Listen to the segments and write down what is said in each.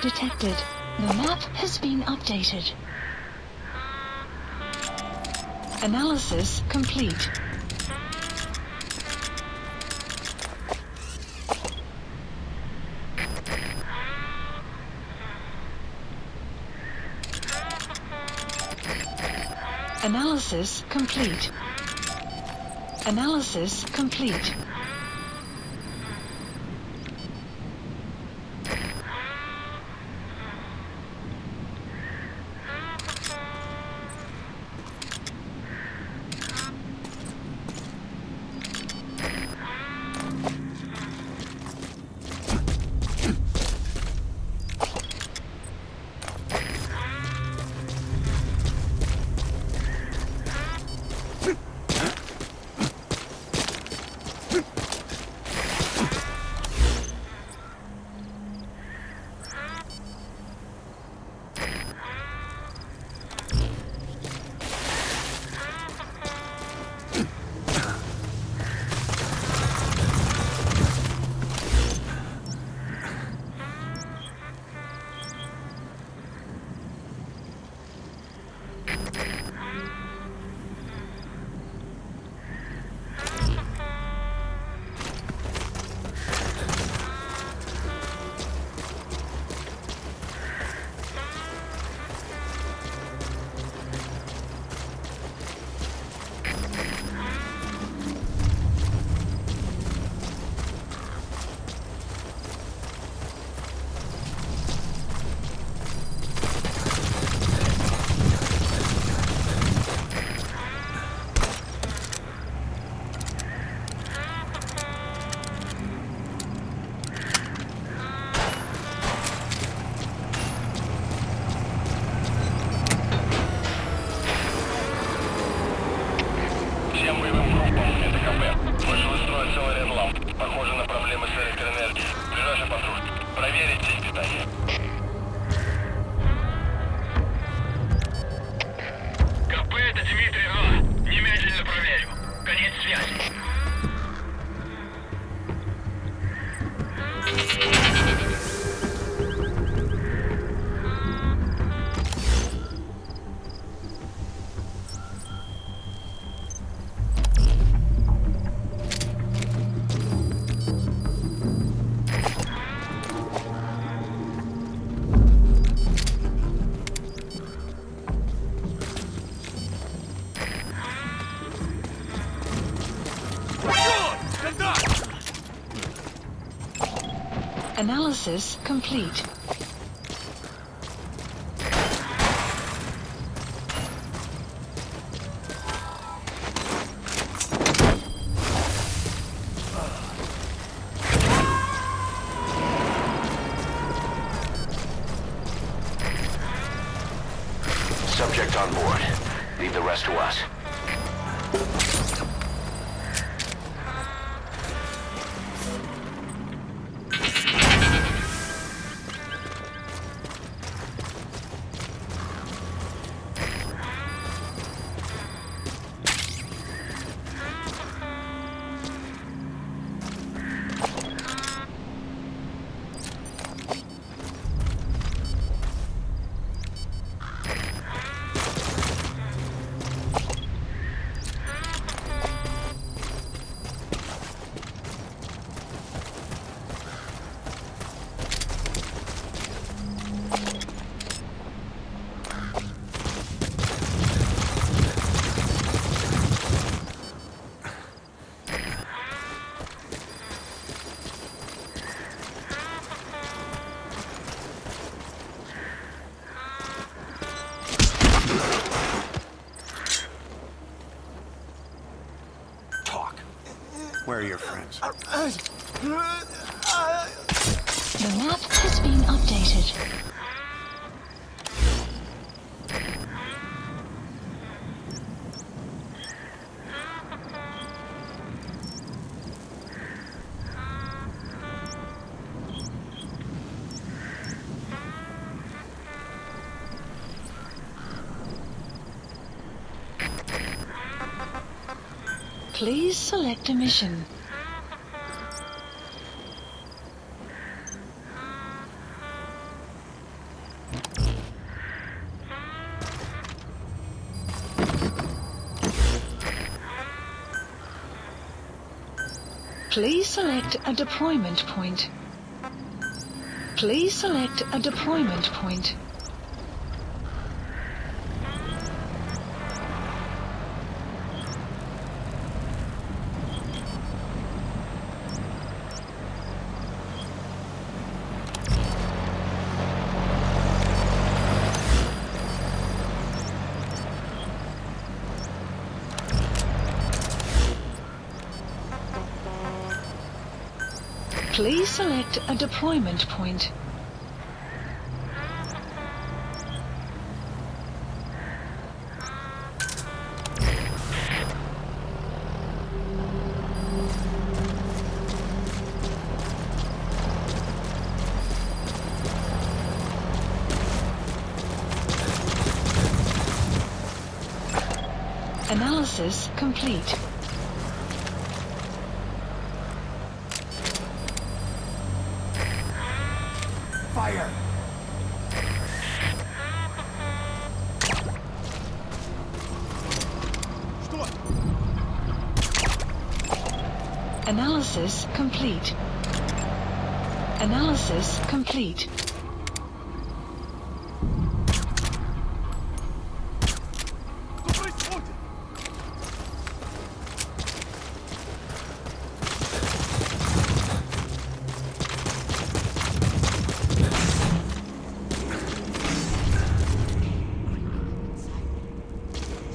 detected. The map has been updated. Analysis complete. Analysis complete. Analysis complete. Analysis complete. Subject on board. Leave the rest to us. Where are your friends? The map has been updated. Please select a mission. Please select a deployment point. Please select a deployment point. Please select a deployment point. Analysis complete. Fire! Analysis complete. Analysis complete.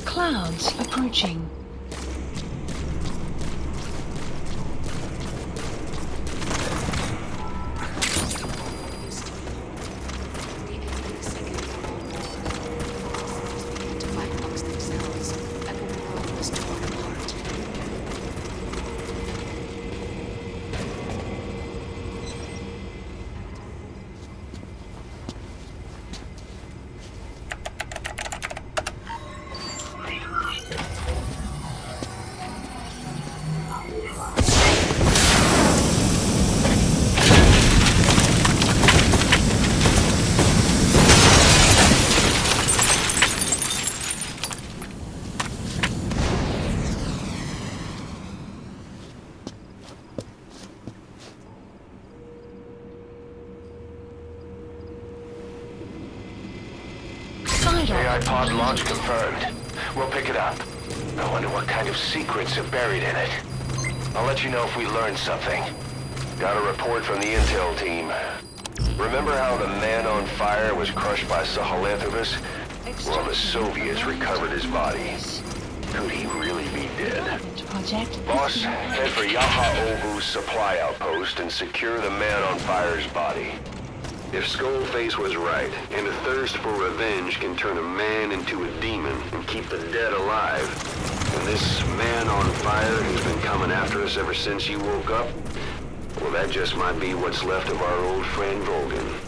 Clouds approaching. AI pod launch confirmed. We'll pick it up. I wonder what kind of secrets are buried in it. I'll let you know if we learn something. Got a report from the intel team. Remember how the man on fire was crushed by Sahelanthropus? Well, the Soviets recovered his body. Could he really be dead? Boss, head for Yaha Ovu's supply outpost and secure the man on fire's body. If Skullface was right, and a thirst for revenge can turn a man into a demon and keep the dead alive, and this man on fire who's been coming after us ever since you woke up, well, that just might be what's left of our old friend Volgan.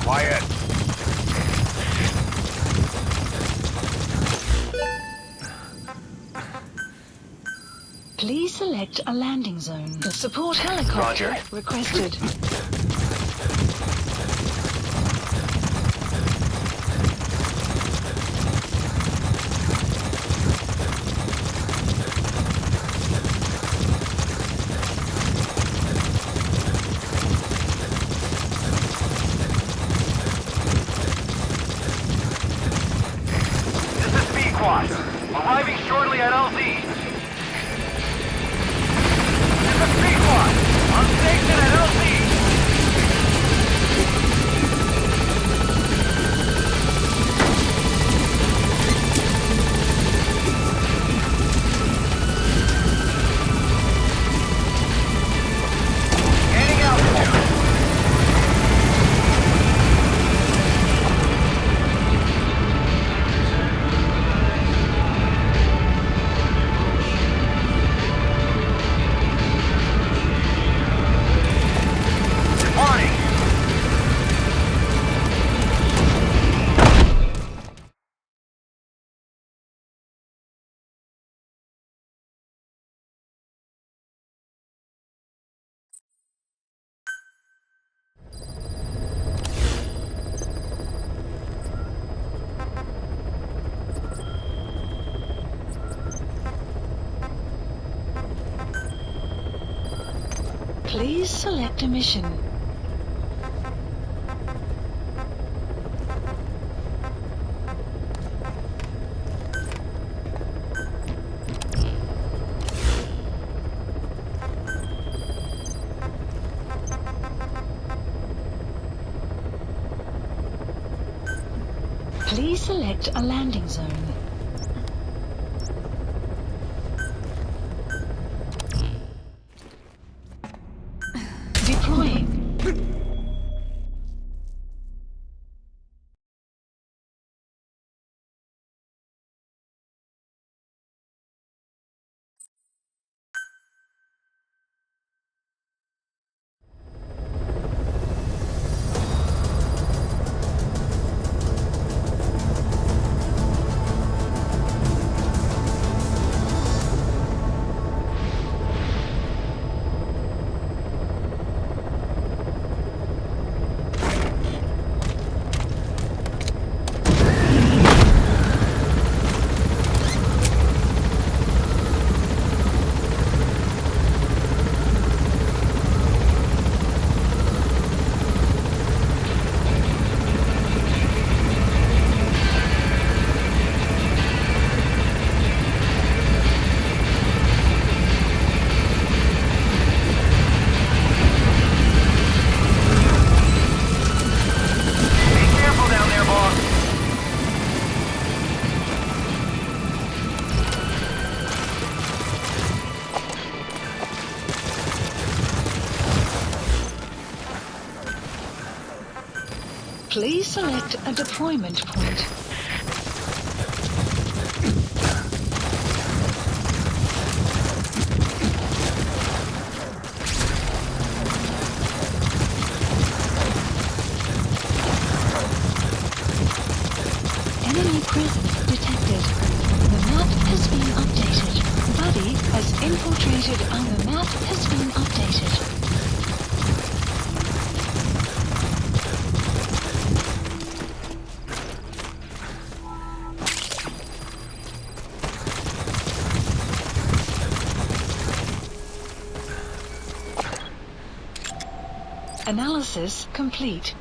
Quiet! Please select a landing zone. The support helicopter Roger. requested. Arriving shortly at LZ. Please select a mission. Please select a landing zone. Deploying. Please select a deployment point. Enemy presence detected. The map has been updated. Buddy has infiltrated and the map has been updated. Analysis complete.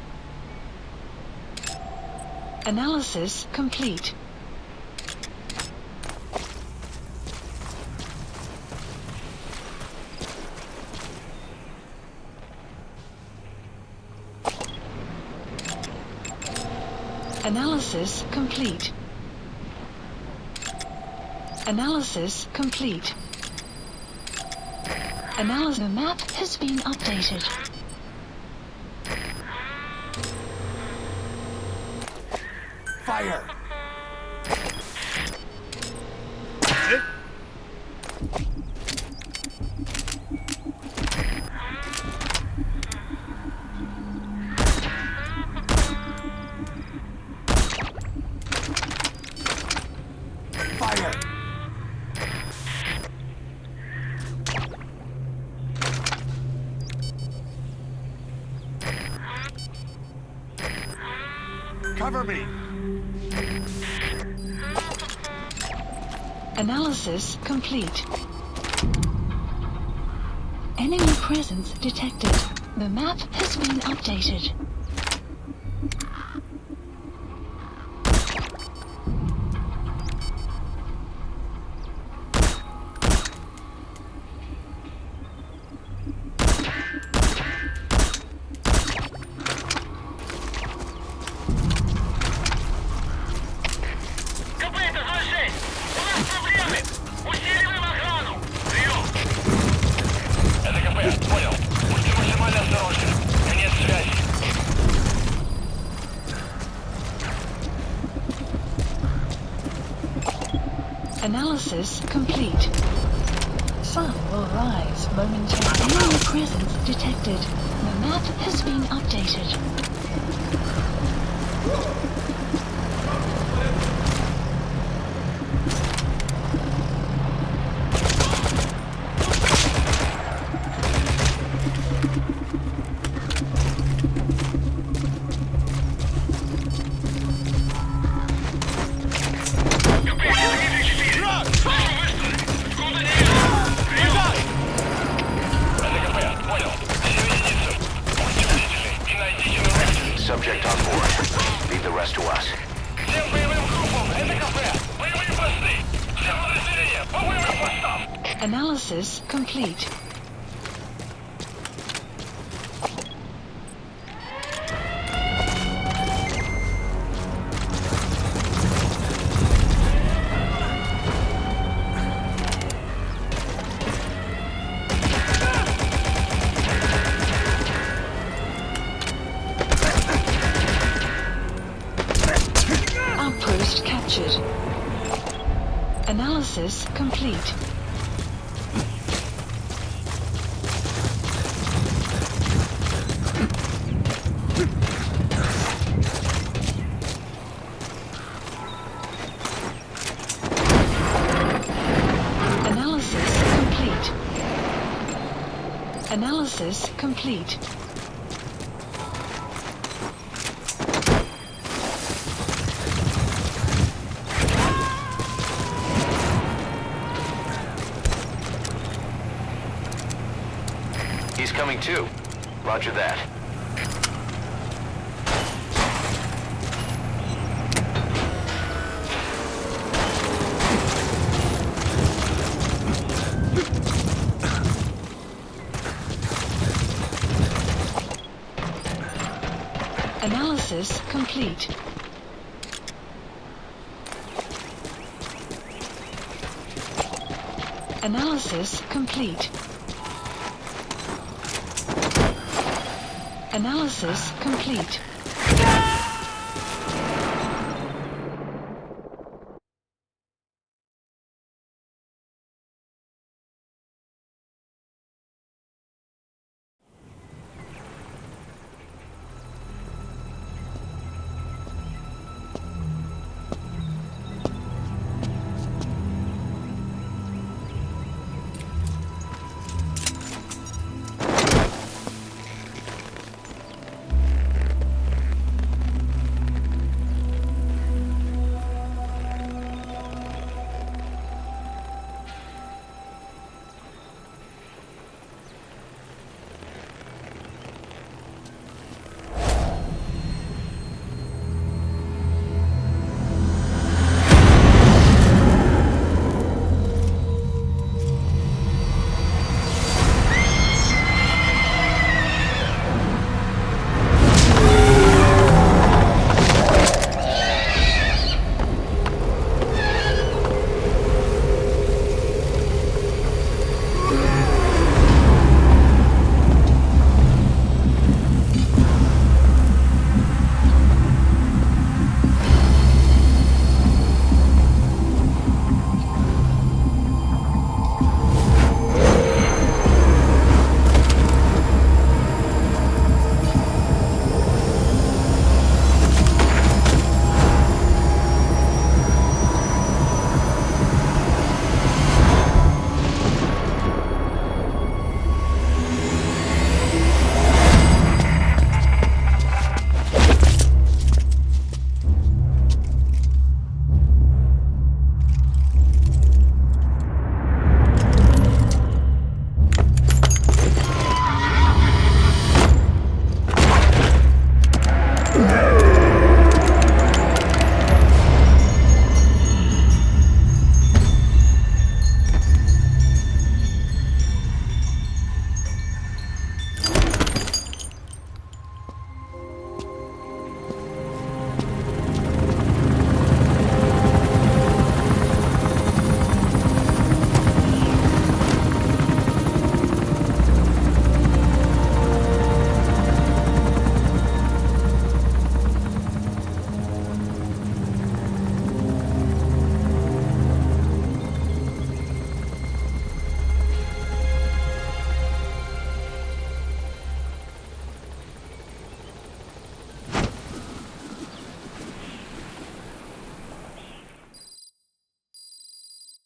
Analysis complete. Analysis complete. Analysis complete. Analysis. The map has been updated. Fire! Fire! Cover me! Analysis complete. Enemy presence detected. The map has been updated. Analysis complete. Sun will rise momentarily. Enemy presence detected. The map has been updated. subject on board. Leave the rest to us. Всем боевым группам, это кафе. Боевые посты. Всем населения, по боевым постам. Analysis complete. Outpost captured. Analysis complete. Analysis complete. Analysis complete. He's coming too. Roger that. Analysis complete. Analysis complete. Analysis complete.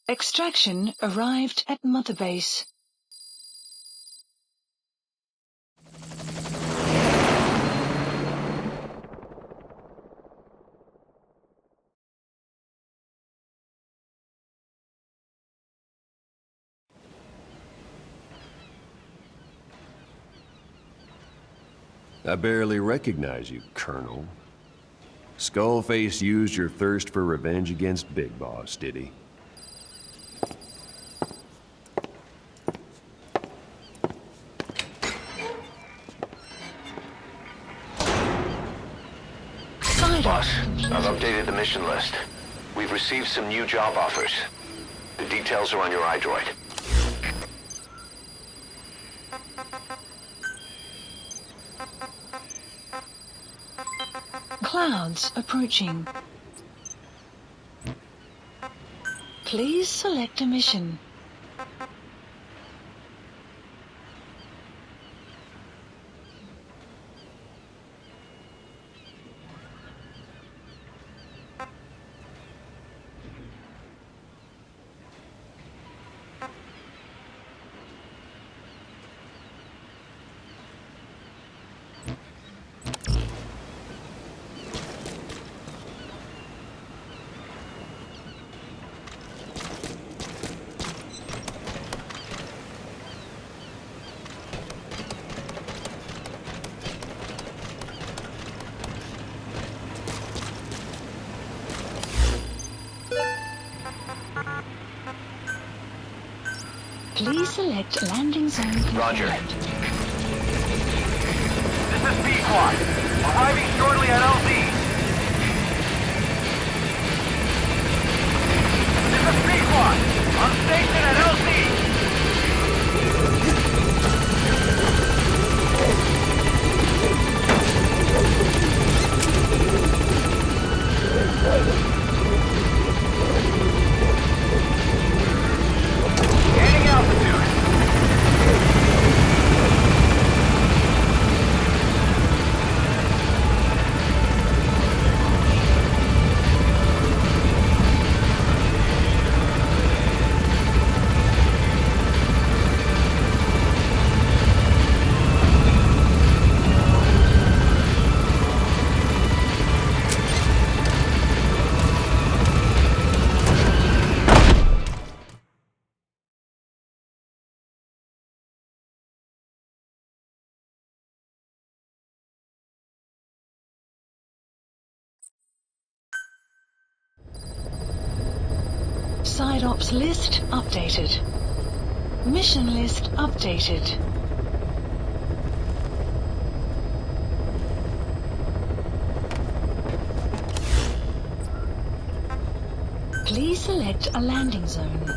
Extraction arrived at Mother Base. I barely recognize you, Colonel. Skullface used your thirst for revenge against Big Boss, did he? Boss, I've updated the mission list. We've received some new job offers. The details are on your iDroid. Clouds approaching. Please select a mission. Please select landing zone confirmed. Roger. This is B-Quad. Arriving shortly at LZ. This is B-Quad. On station at LZ. Gaining altitude. Side ops list updated. Mission list updated. Please select a landing zone.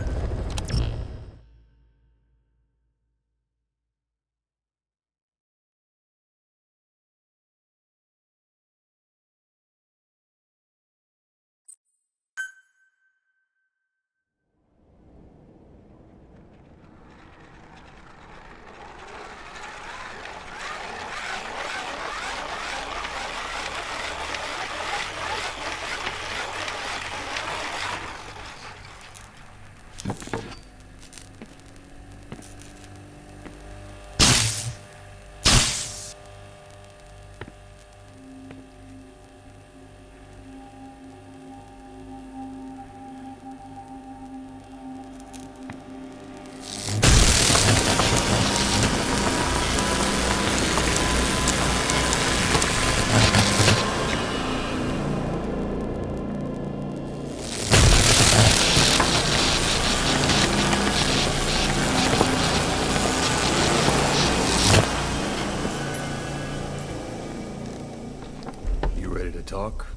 Talk?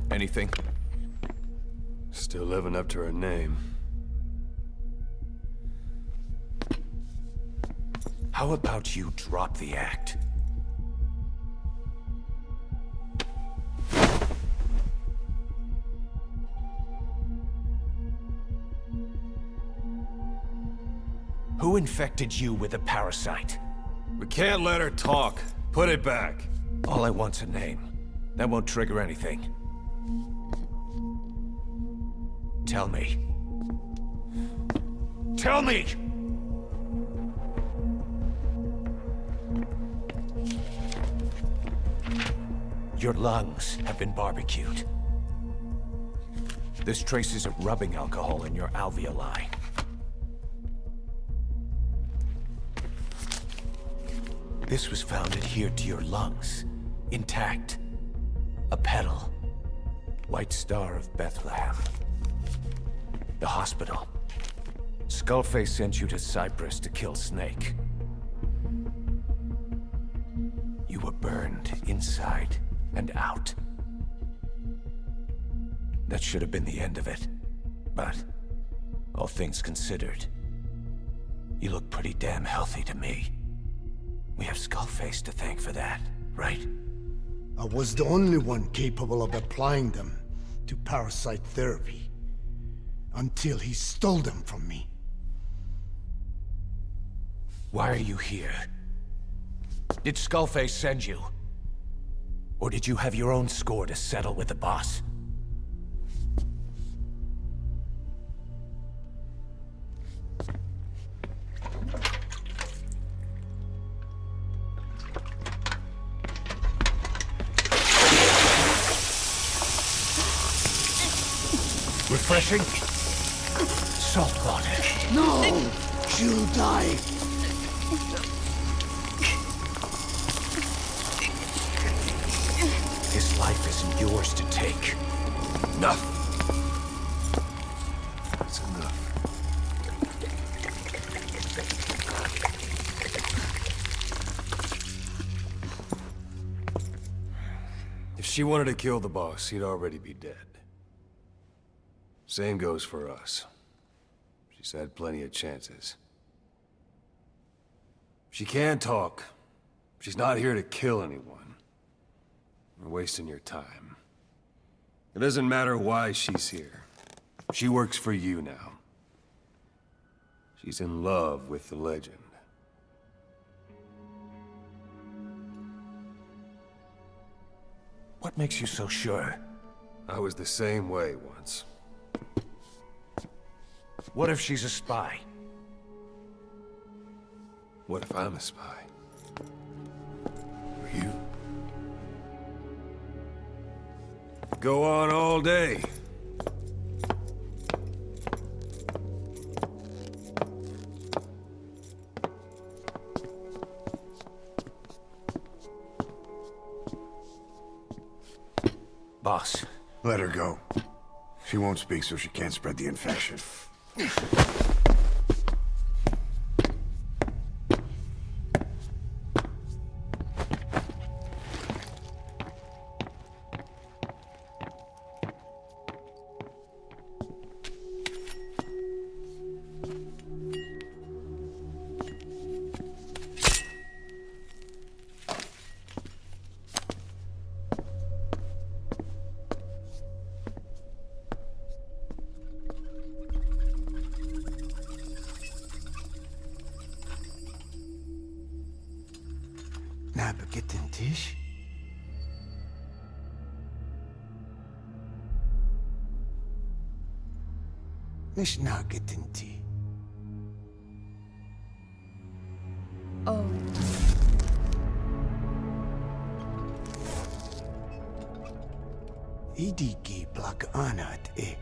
Anything? Still living up to her name. How about you drop the act? Who infected you with a parasite? We can't let her talk. Put it back. All I want's a name. That won't trigger anything. Tell me. Tell me! Your lungs have been barbecued. There's traces of rubbing alcohol in your alveoli. This was found adhered to your lungs, intact. A petal. White Star of Bethlehem. The hospital. Skullface sent you to Cyprus to kill Snake. You were burned inside and out. That should have been the end of it. But, all things considered, you look pretty damn healthy to me. We have Skullface to thank for that, right? I was the only one capable of applying them to parasite therapy. Until he stole them from me. Why are you here? Did Skullface send you? Or did you have your own score to settle with the boss? Refreshing? Salt water. No! She'll die! His life isn't yours to take. Enough. That's enough. If she wanted to kill the boss, he'd already be dead. Same goes for us. She's had plenty of chances. She can't talk. She's not here to kill anyone. We're wasting your time. It doesn't matter why she's here. She works for you now. She's in love with the legend. What makes you so sure? I was the same way once. What if she's a spy? What if I'm a spy? Or you? Go on all day. Boss. Let her go. She won't speak so she can't spread the infection. Nabeget den Tisch? Nicht naget den Tee. Oh. Idiki plak anat e.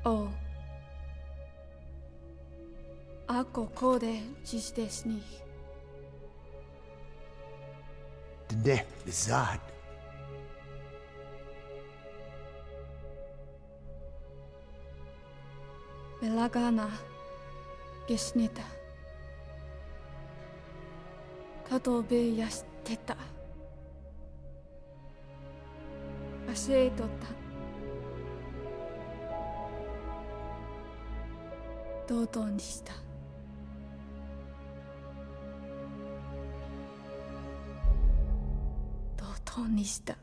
Oh. Ako kode cisdesni. Dne bizad. Belagana gesnita. Katobe yasteta. Aseitota. Dodoにした。ドドにした。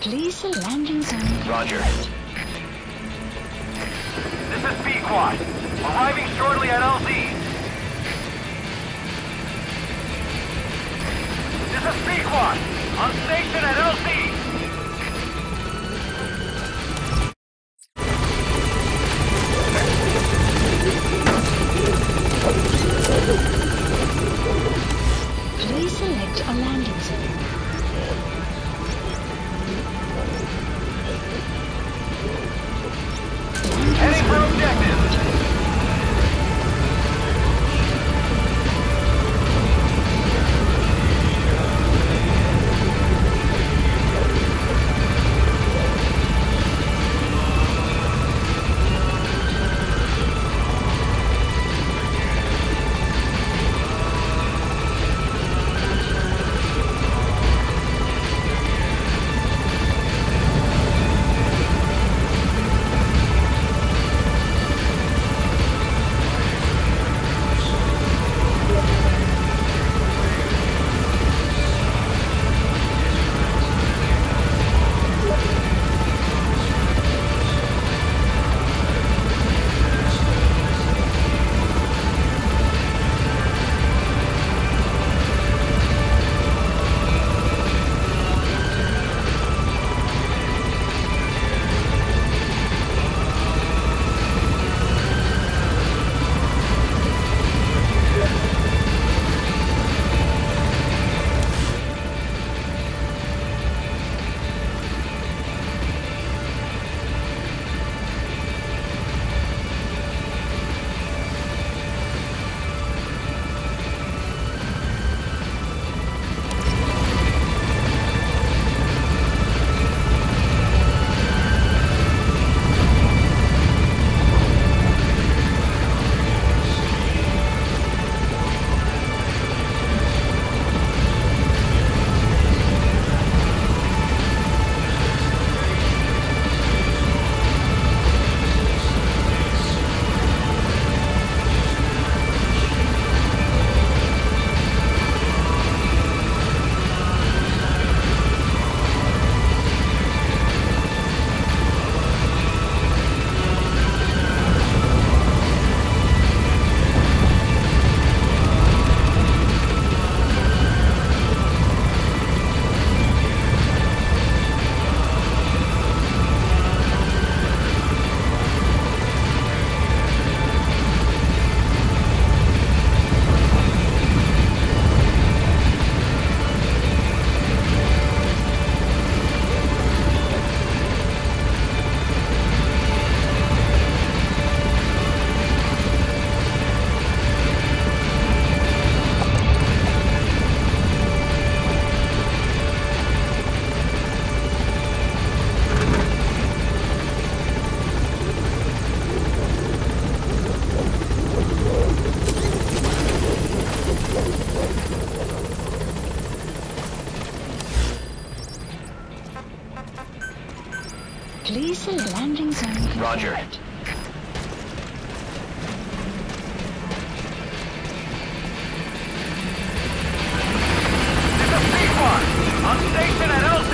Please the landing zone. Roger. This is B-Quad. Arriving shortly at LZ. This is B-Quad. On station at LZ. Please select a landing zone. Heading for objective. Please the landing zone. Roger. This is B-Quad. On station at LZ.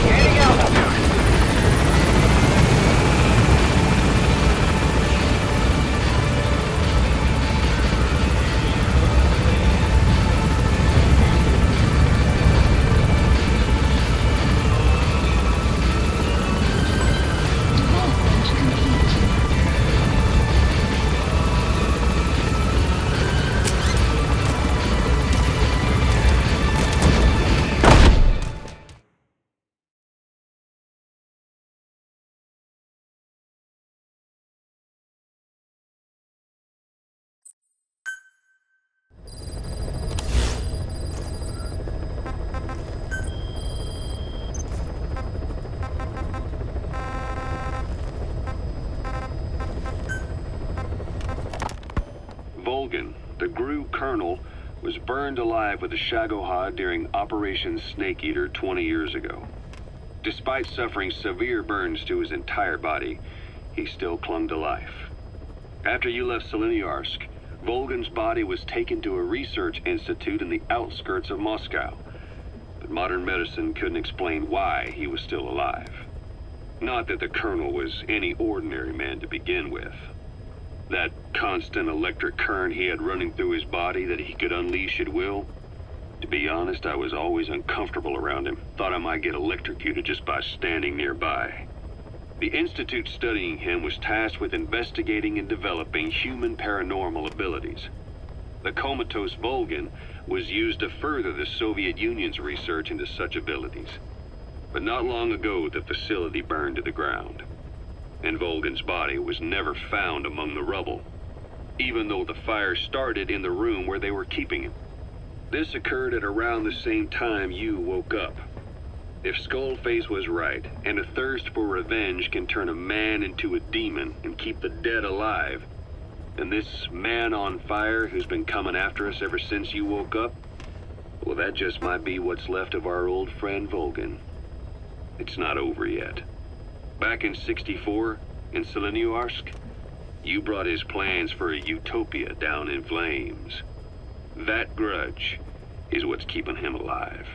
Gaining altitude. The GRU colonel was burned alive with a Shagohod during Operation Snake Eater 20 years ago. Despite suffering severe burns to his entire body, he still clung to life. After you left Seleniarsk, Volgan's body was taken to a research institute in the outskirts of Moscow. But modern medicine couldn't explain why he was still alive. Not that the Colonel was any ordinary man to begin with. That constant electric current he had running through his body that he could unleash at will. To be honest, I was always uncomfortable around him. Thought I might get electrocuted just by standing nearby. The institute studying him was tasked with investigating and developing human paranormal abilities. The comatose Volgan was used to further the Soviet Union's research into such abilities. But not long ago, the facility burned to the ground. And Volgan's body was never found among the rubble, even though the fire started in the room where they were keeping him. This occurred at around the same time you woke up. If Skullface was right, and a thirst for revenge can turn a man into a demon and keep the dead alive, then this man on fire who's been coming after us ever since you woke up, well, that just might be what's left of our old friend Volgan. It's not over yet. Back in '64, in Seleniarsk, you brought his plans for a utopia down in flames. That grudge is what's keeping him alive.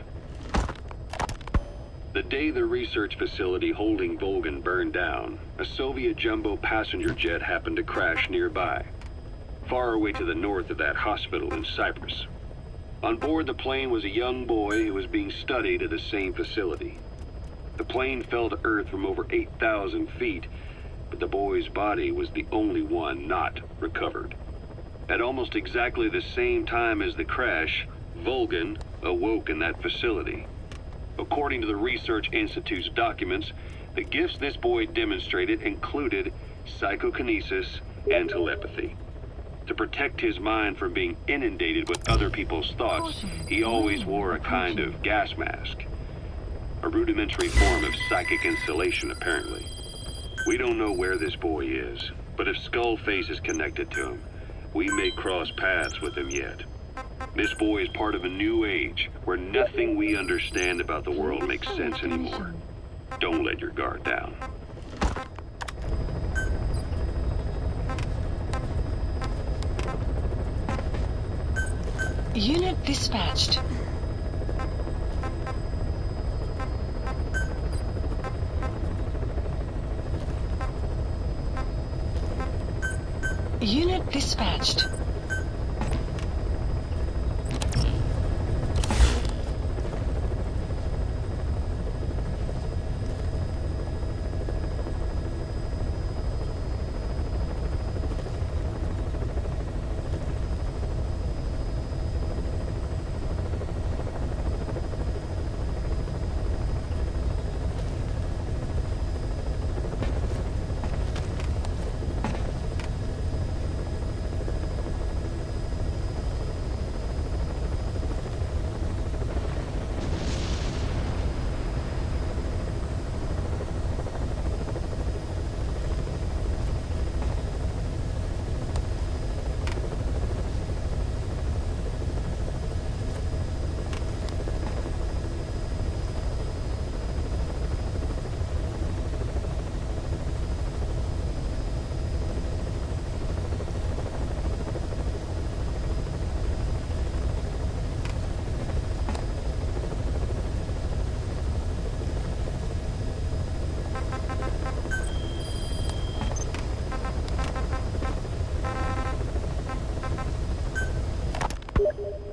The day the research facility holding Volgan burned down, a Soviet jumbo passenger jet happened to crash nearby, far away to the north of that hospital in Cyprus. On board the plane was a young boy who was being studied at the same facility. The plane fell to Earth from over 8,000 feet, but the boy's body was the only one not recovered. At almost exactly the same time as the crash, Volgan awoke in that facility. According to the Research Institute's documents, the gifts this boy demonstrated included psychokinesis and telepathy. To protect his mind from being inundated with other people's thoughts, he always wore a kind of gas mask. A rudimentary form of psychic insulation, apparently. We don't know where this boy is, but if Skullface is connected to him, we may cross paths with him yet. This boy is part of a new age where nothing we understand about the world makes sense anymore. Don't let your guard down. Unit dispatched. Unit dispatched.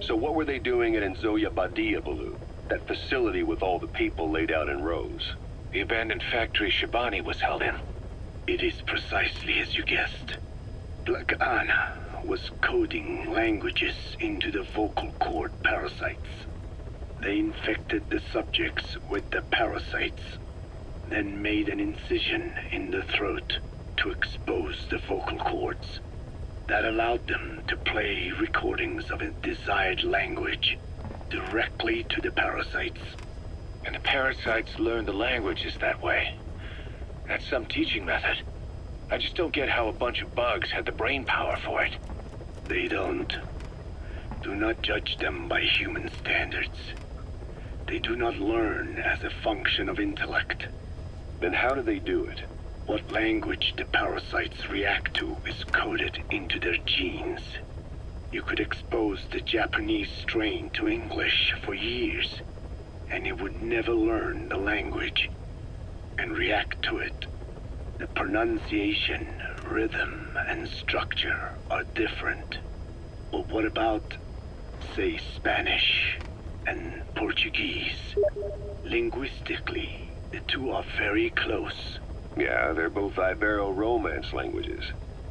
So what were they doing at Nzoya Badia, Baloo? That facility with all the people laid out in rows? The abandoned factory Shabani was held in. It is precisely as you guessed. Black Anna was coding languages into the vocal cord parasites. They infected the subjects with the parasites, then made an incision in the throat to expose the vocal cords. That allowed them to play recordings of a desired language directly to the parasites. And the parasites learned the languages that way. That's some teaching method. I just don't get how a bunch of bugs had the brain power for it. They don't. Do not judge them by human standards. They do not learn as a function of intellect. Then how do they do it? What language the parasites react to is coded into their genes. You could expose the Japanese strain to English for years, and it would never learn the language and react to it. The pronunciation, rhythm, and structure are different. But what about, say, Spanish and Portuguese? Linguistically, the two are very close. Yeah, they're both Ibero-Romance languages.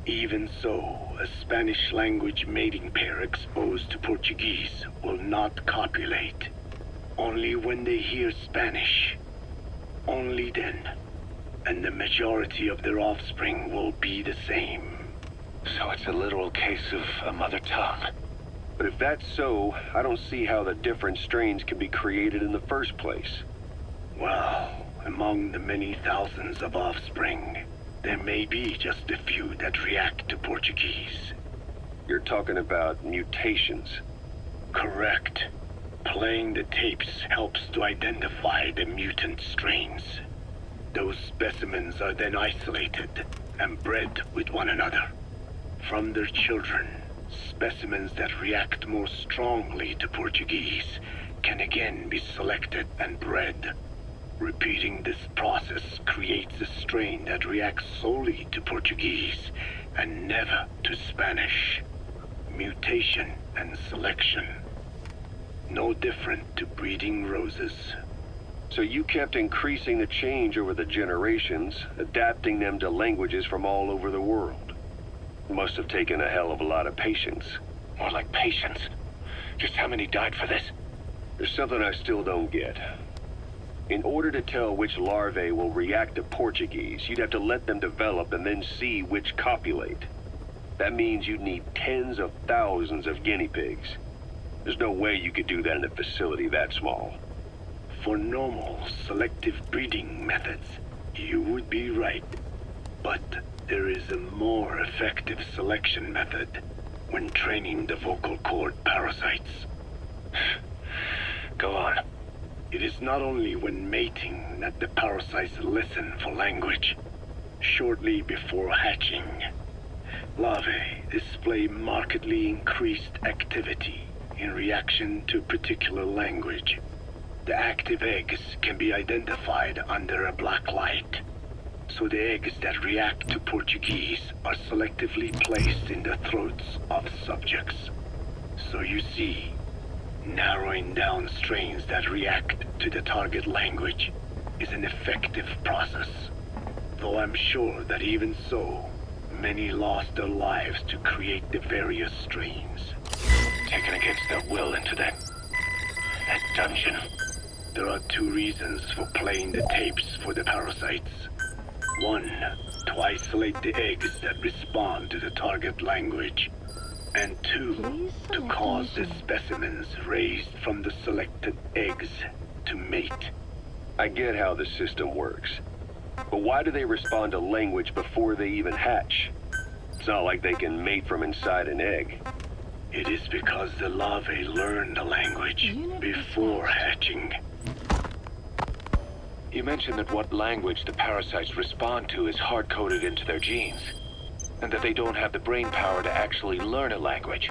Even so, a Spanish language mating pair exposed to Portuguese will not copulate. Only when they hear Spanish. Only then. And the majority of their offspring will be the same. So it's a literal case of a mother tongue. But if that's so, I don't see how the different strains can be created in the first place. Well, among the many thousands of offspring, there may be just a few that react to Portuguese. You're talking about mutations. Correct. Playing the tapes helps to identify the mutant strains. Those specimens are then isolated and bred with one another. From their children, specimens that react more strongly to Portuguese can again be selected and bred. Repeating this process creates a strain that reacts solely to Portuguese and never to Spanish. Mutation and selection. No different to breeding roses. So you kept increasing the change over the generations, adapting them to languages from all over the world. Must have taken a hell of a lot of patience. More like patience. Just how many died for this? There's something I still don't get. In order to tell which larvae will react to Portuguese, you'd have to let them develop and then see which copulate. That means you'd need tens of thousands of guinea pigs. There's no way you could do that in a facility that small. For normal selective breeding methods, you would be right. But there is a more effective selection method when training the vocal cord parasites. Go on. It is not only when mating that the parasites listen for language. Shortly before hatching, larvae display markedly increased activity in reaction to particular language. The active eggs can be identified under a black light. So the eggs that react to Portuguese are selectively placed in the throats of subjects. So you see, narrowing down strains that react to the target language is an effective process. Though I'm sure that even so, many lost their lives to create the various strains. Taken against their will into that dungeon. There are two reasons for playing the tapes for the parasites. One, to isolate the eggs that respond to the target language. And two, to cause the specimens raised from the selected eggs to mate. I get how the system works. But why do they respond to language before they even hatch? It's not like they can mate from inside an egg. It is because the larvae learn the language before hatching. You mentioned that what language the parasites respond to is hard-coded into their genes, and that they don't have the brain power to actually learn a language.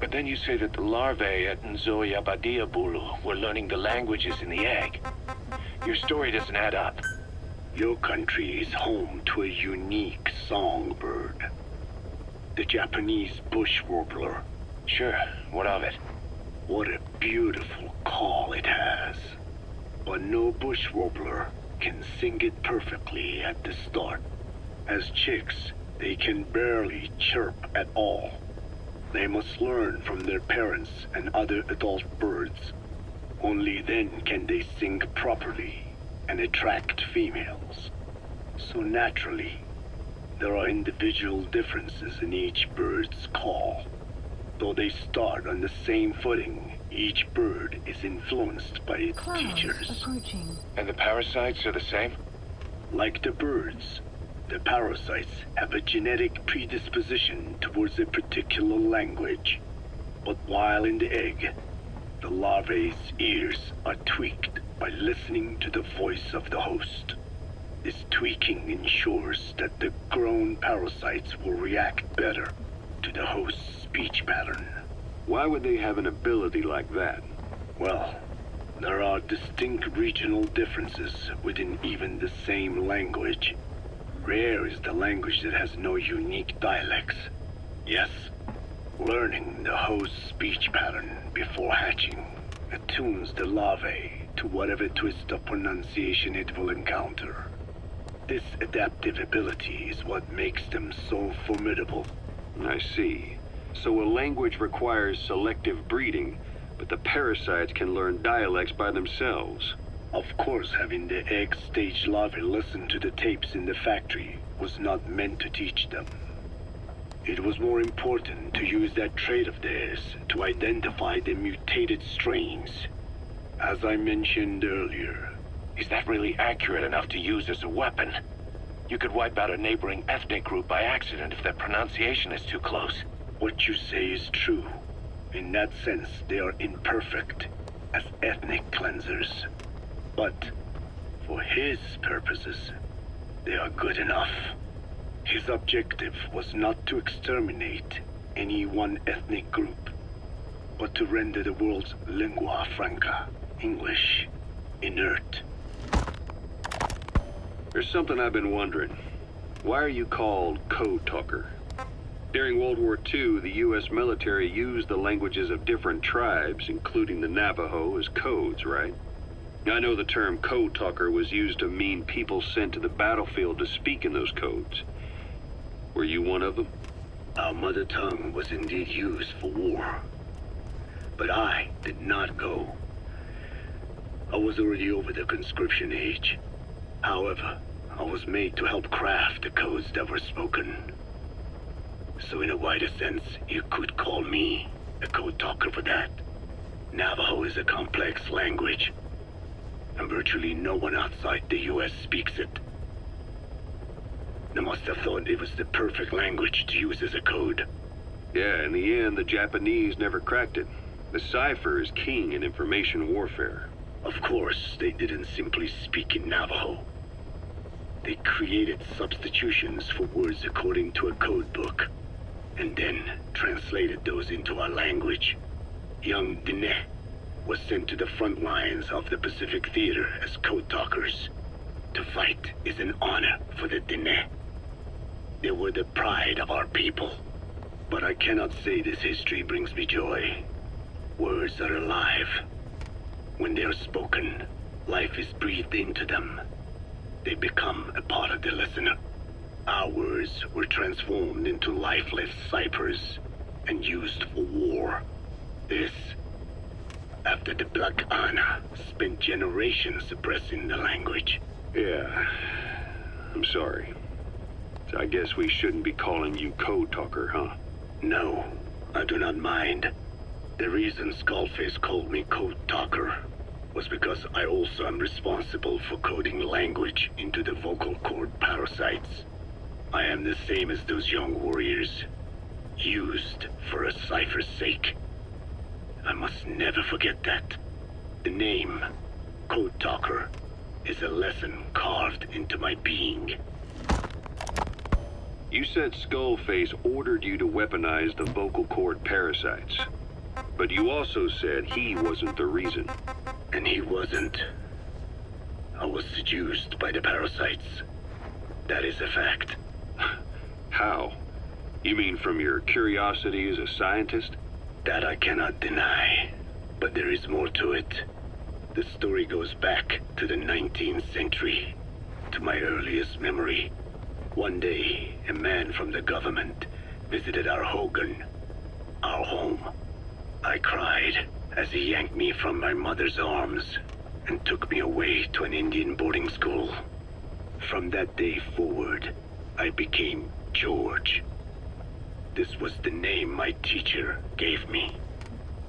But then you say that the larvae at Nzoia Badia Bulu were learning the languages in the egg. Your story doesn't add up. Your country is home to a unique songbird. The Japanese bush warbler. Sure, what of it? What a beautiful call it has. But no bush warbler can sing it perfectly at the start. As chicks, they can barely chirp at all. They must learn from their parents and other adult birds. Only then can they sing properly and attract females. So naturally, there are individual differences in each bird's call. Though they start on the same footing, each bird is influenced by its teachers. And the parasites are the same? Like the birds, the parasites have a genetic predisposition towards a particular language. But while in the egg, The larvae's ears are tweaked by listening to the voice of the host. This tweaking ensures that the grown parasites will react better to the host's speech pattern. Why would they have an ability like that? Well, there are distinct regional differences within even the same language. Rare is the language that has no unique dialects. Yes, learning the host's speech pattern before hatching attunes the larvae to whatever twist of pronunciation it will encounter. This adaptive ability is what makes them so formidable. I see. So a language requires selective breeding, but the parasites can learn dialects by themselves. Of course, having the egg-stage larvae listen to the tapes in the factory was not meant to teach them. It was more important to use that trait of theirs to identify the mutated strains. As I mentioned earlier, Is that really accurate enough to use as a weapon? You could wipe out a neighboring ethnic group by accident if their pronunciation is too close. what you say is true. In that sense, they are imperfect as ethnic cleansers. But for his purposes, they are good enough. His objective was not to exterminate any one ethnic group, but to render the world's lingua franca, English, inert. There's something I've been wondering. Why are you called Code Talker? During World War II, the U.S. military used the languages of different tribes, including the Navajo, as codes, right? I know the term Code Talker was used to mean people sent to the battlefield to speak in those codes. Were you one of them? Our mother tongue was indeed used for war, but I did not go. I was already over the conscription age. However, I was made to help craft the codes that were spoken. So in a wider sense, you could call me a code talker for that. Navajo is a complex language, and virtually no one outside the U.S. speaks it. They must have thought it was the perfect language to use as a code. Yeah, in the end, the Japanese never cracked it. The cipher is king in information warfare. Of course, they didn't simply speak in Navajo. They created substitutions for words according to a code book, and then translated those into our language. Young Diné was sent to the front lines of the Pacific Theater as code talkers. To fight is an honor for the Diné. They were the pride of our people. But I cannot say this history brings me joy. Words are alive. When they are spoken, life is breathed into them. They become a part of the listener. Our words were transformed into lifeless ciphers and used for war. This, after the Black Ana spent generations suppressing the language. Yeah, I'm sorry. So I guess we shouldn't be calling you Code Talker, huh? No, I do not mind. The reason Skullface called me Code Talker was because I also am responsible for coding language into the vocal cord parasites. I am the same as those young warriors, used for a cipher's sake. I must never forget that. The name, Code Talker, is a lesson carved into my being. You said Skullface ordered you to weaponize the vocal cord parasites. But you also said he wasn't the reason. And he wasn't. I was seduced by the parasites. That is a fact. How? You mean from your curiosity as a scientist? That I cannot deny. But there is more to it. The story goes back to the 19th century, to my earliest memory. One day, a man from the government visited our Hogan, our home. I cried as he yanked me from my mother's arms and took me away to an Indian boarding school. From that day forward, I became George. This was the name my teacher gave me.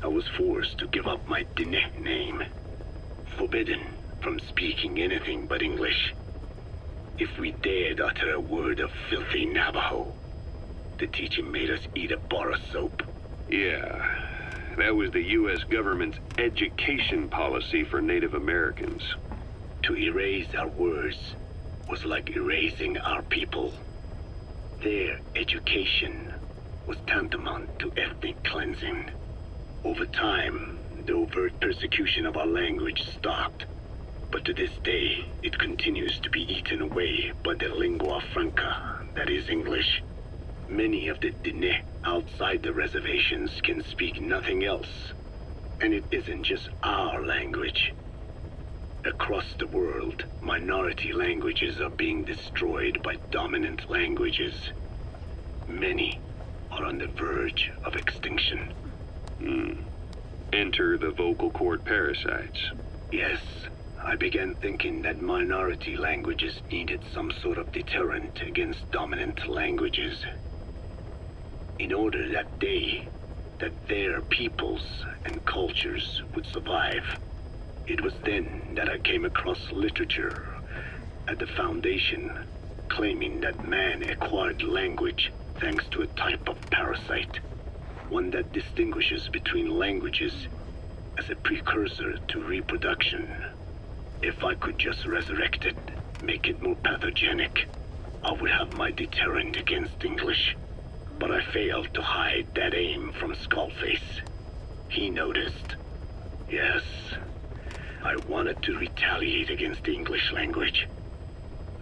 I was forced to give up my Diné name, forbidden from speaking anything but English. If we dared utter a word of filthy Navajo, the teacher made us eat a bar of soap. Yeah, That was the U.S. government's education policy for Native Americans. To erase our words was like erasing our people. Their education was tantamount to ethnic cleansing. Over time, the overt persecution of our language stopped. But to this day, it continues to be eaten away by the lingua franca, that is English. Many of the Diné outside the reservations can speak nothing else. And it isn't just our language. Across the world, minority languages are being destroyed by dominant languages. Many are on the verge of extinction. Enter the vocal cord parasites. Yes, I began thinking that minority languages needed some sort of deterrent against dominant languages. In order that their peoples and cultures would survive. It was then that I came across literature at the Foundation claiming that man acquired language thanks to a type of parasite, one that distinguishes between languages as a precursor to reproduction. If I could just resurrect it, make it more pathogenic, I would have my deterrent against English. But I failed to hide that aim from Skullface. He noticed. Yes, I wanted to retaliate against the English language,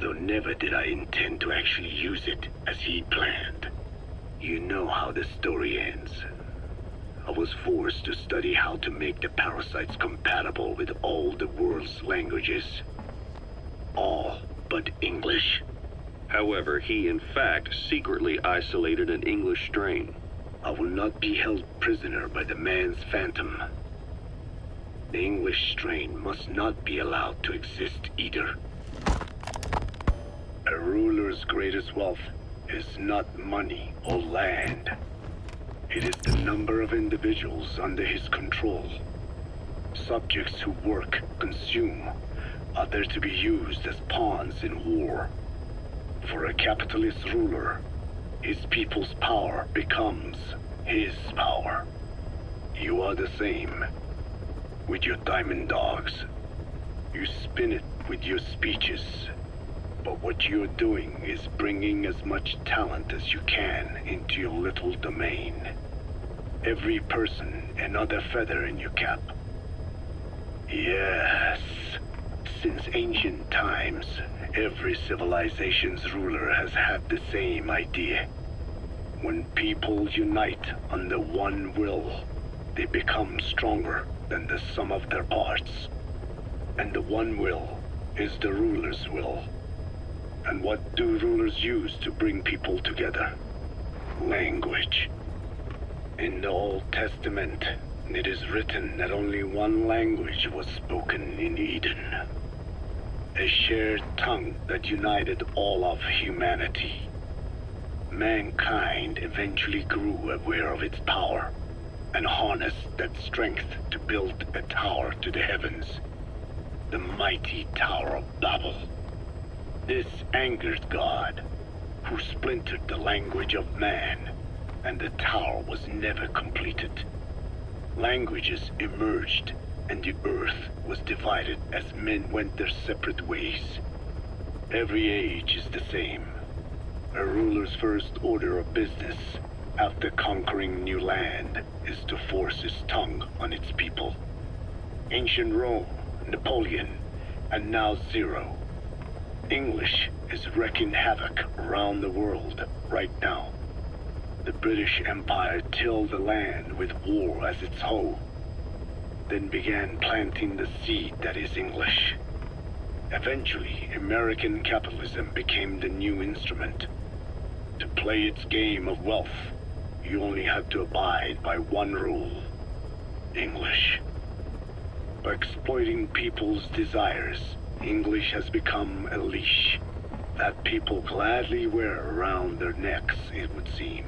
though never did I intend to actually use it as he planned. You know how the story ends. I was forced to study how to make the parasites compatible with all the world's languages. All but English. However, he in fact secretly isolated an English strain. I will not be held prisoner by the man's phantom. The English strain must not be allowed to exist either. A ruler's greatest wealth is not money or land. It is the number of individuals under his control. Subjects who work, consume, are there to be used as pawns in war. For a capitalist ruler, his people's power becomes his power. You are the same. With your diamond dogs, you spin it with your speeches. But what you're doing is bringing as much talent as you can into your little domain. Every person another feather in your cap. Yes, since ancient times, every civilization's ruler has had the same idea. When people unite under one will, they become stronger than the sum of their parts. And the one will is the ruler's will. And what do rulers use to bring people together? Language. In the Old Testament, it is written that only one language was spoken in Eden. A shared tongue that united all of humanity. Mankind eventually grew aware of its power and harnessed that strength to build a tower to the heavens. The mighty Tower of Babel. This angered God, who splintered the language of man, and the tower was never completed. Languages emerged, and the earth was divided as men went their separate ways. Every age is the same. A ruler's first order of business, after conquering new land, is to force his tongue on its people. Ancient Rome, Napoleon, and now Zero. English is wreaking havoc around the world right now. The British Empire tilled the land with war as its hoe, then began planting the seed that is English. Eventually, American capitalism became the new instrument. To play its game of wealth, you only had to abide by one rule: English. By exploiting people's desires, English has become a leash that people gladly wear around their necks, it would seem.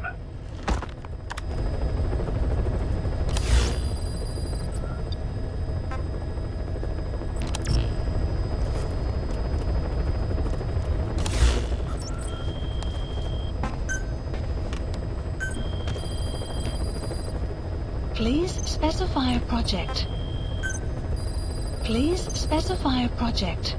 Please specify a project. Please specify a project.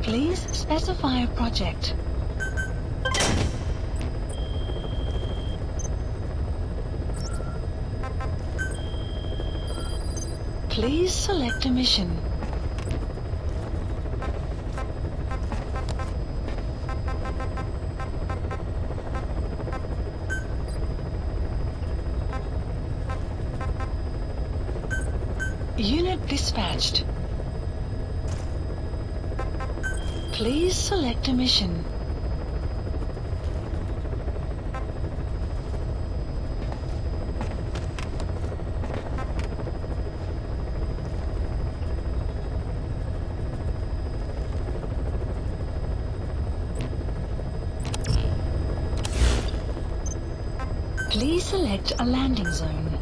Please specify a project. Please select a mission. Unit dispatched. Please select a mission. Please select a landing zone.